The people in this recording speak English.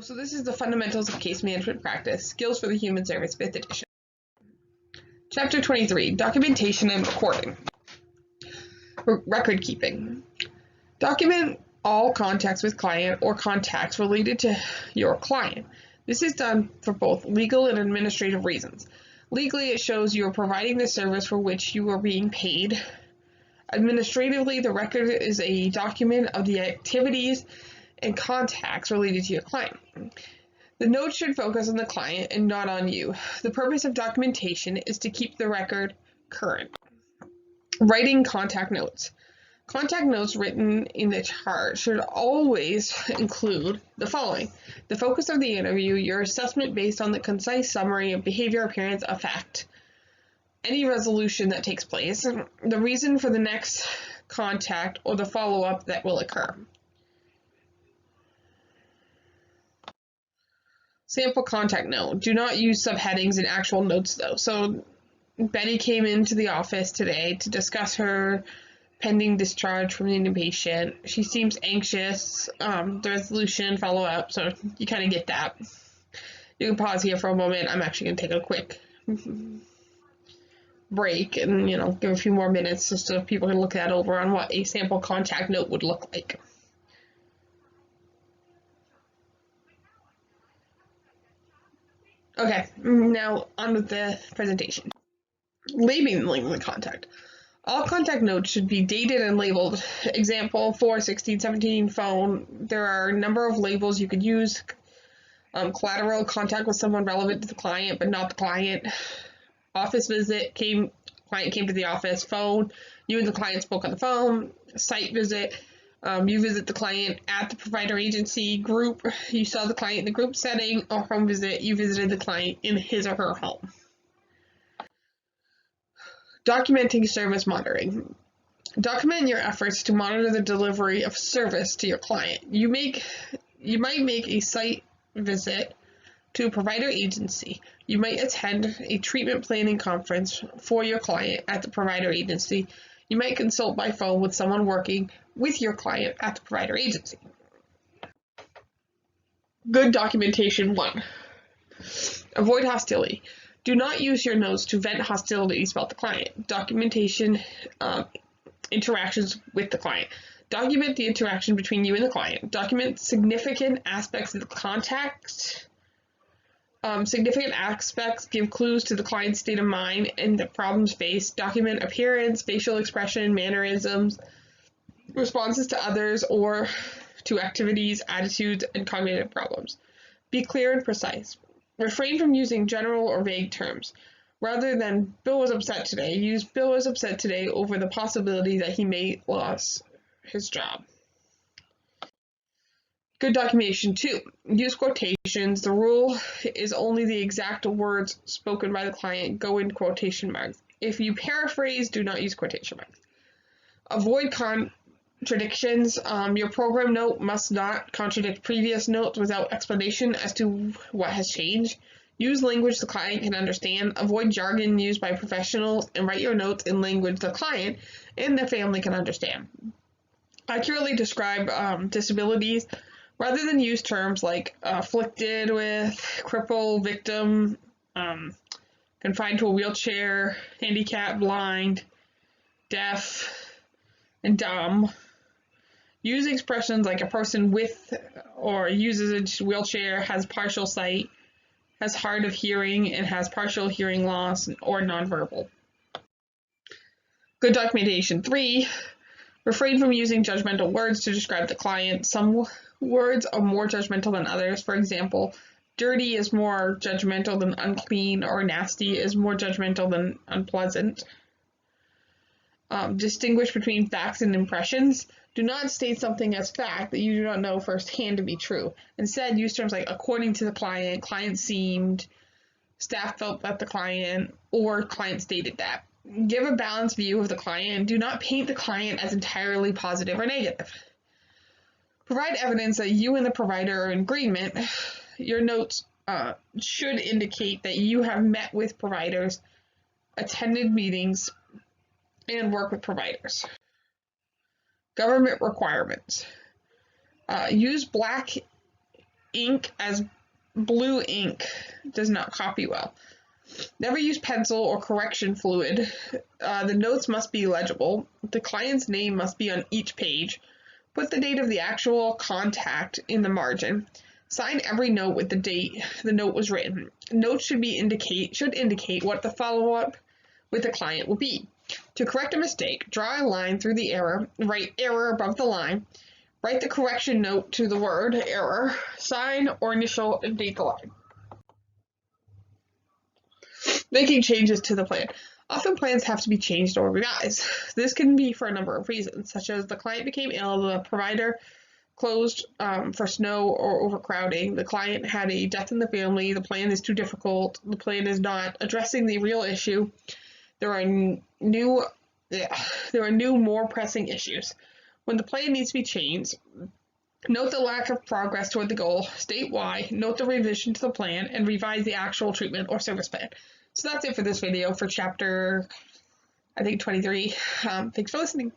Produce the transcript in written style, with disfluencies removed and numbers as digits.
So this is the Fundamentals of Case Management Practice, Skills for the Human Service, 5th edition. Chapter 23, Documentation and Recording. Record keeping. Document all contacts with client or contacts related to your client. This is done for both legal and administrative reasons. Legally, it shows you are providing the service for which you are being paid. Administratively, the record is a document of the activities and contacts related to your client. The note should focus on the client and not on you. The purpose of documentation is to keep the record current. Writing contact notes. Contact notes written in the chart should always include the following: the focus of the interview, your assessment based on the concise summary of behavior, appearance, effect, any resolution that takes place, the reason for the next contact, or the follow-up that will occur. Sample contact note. Do not use subheadings in actual notes though. So Betty came into the office today to discuss her pending discharge from the inpatient. She seems anxious, the resolution, follow up, so you kind of get that. You can pause here for a moment. I'm actually going to take a quick break and, give a few more minutes just so people can look that over on what a sample contact note would look like. Okay, now on with the presentation. Labeling the contact. All contact notes should be dated and labeled. Example 4/16/17 phone. There are a number of labels you could use. Collateral, contact with someone relevant to the client but not the client. Office visit, client came to the office. Phone, you and the client spoke on the phone. Site visit, you visit the client at the provider agency. Group, you saw the client in the group setting. Or home visit, you visited the client in his or her home. Documenting service monitoring. Document your efforts to monitor the delivery of service to your client. You might make a site visit to a provider agency. You might attend a treatment planning conference for your client at the provider agency. You might consult by phone with someone working with your client at the provider agency. Good documentation 1. Avoid hostility. Do not use your notes to vent hostilities about the client. Documentation interactions with the client. Document the interaction between you and the client. Document significant aspects of the contact. Significant aspects give clues to the client's state of mind and the problems faced. Document appearance, facial expression, mannerisms, responses to others or to activities, attitudes, and cognitive problems. Be clear and precise. Refrain from using general or vague terms. Rather than Bill was upset today, use Bill was upset today over the possibility that he may lose his job. Good documentation 2. Use quotations. The rule is only the exact words spoken by the client go in quotation marks. If you paraphrase, do not use quotation marks. Avoid contradictions. Your program note must not contradict previous notes without explanation as to what has changed. Use language the client can understand. Avoid jargon used by professionals and write your notes in language the client and the family can understand. Accurately describe disabilities rather than use terms like afflicted with, cripple, victim, confined to a wheelchair, handicapped, blind, deaf, and dumb. Use expressions like a person with or uses a wheelchair, has partial sight, has hard of hearing, and has partial hearing loss or nonverbal. Good documentation 3. Refrain from using judgmental words to describe the client. Some words are more judgmental than others. For example, dirty is more judgmental than unclean, or nasty is more judgmental than unpleasant. Distinguish between facts and impressions. Do not state something as fact that you do not know firsthand to be true. Instead, use terms like according to the client, client seemed, staff felt that the client, or client stated that. Give a balanced view of the client and do not paint the client as entirely positive or negative. Provide evidence that you and the provider are in agreement. Your notes should indicate that you have met with providers, attended meetings, and work with providers. Government requirements. Use black ink, as blue ink does not copy well. Never use pencil or correction fluid. The notes must be legible. The client's name must be on each page. Put the date of the actual contact in the margin. Sign every note with the date the note was written. Notes should indicate what the follow-up with the client will be. To correct a mistake, draw a line through the error, write error above the line, write the correction note to the word error, sign or initial and date the line. Making changes to the plan. Often plans have to be changed or revised. This can be for a number of reasons, such as the client became ill, the provider closed for snow or overcrowding, the client had a death in the family, the plan is too difficult, the plan is not addressing the real issue, there are new, more pressing issues. When the plan needs to be changed, note the lack of progress toward the goal, state why, note the revision to the plan, and revise the actual treatment or service plan. So that's it for this video for chapter, I think, 23. Thanks for listening.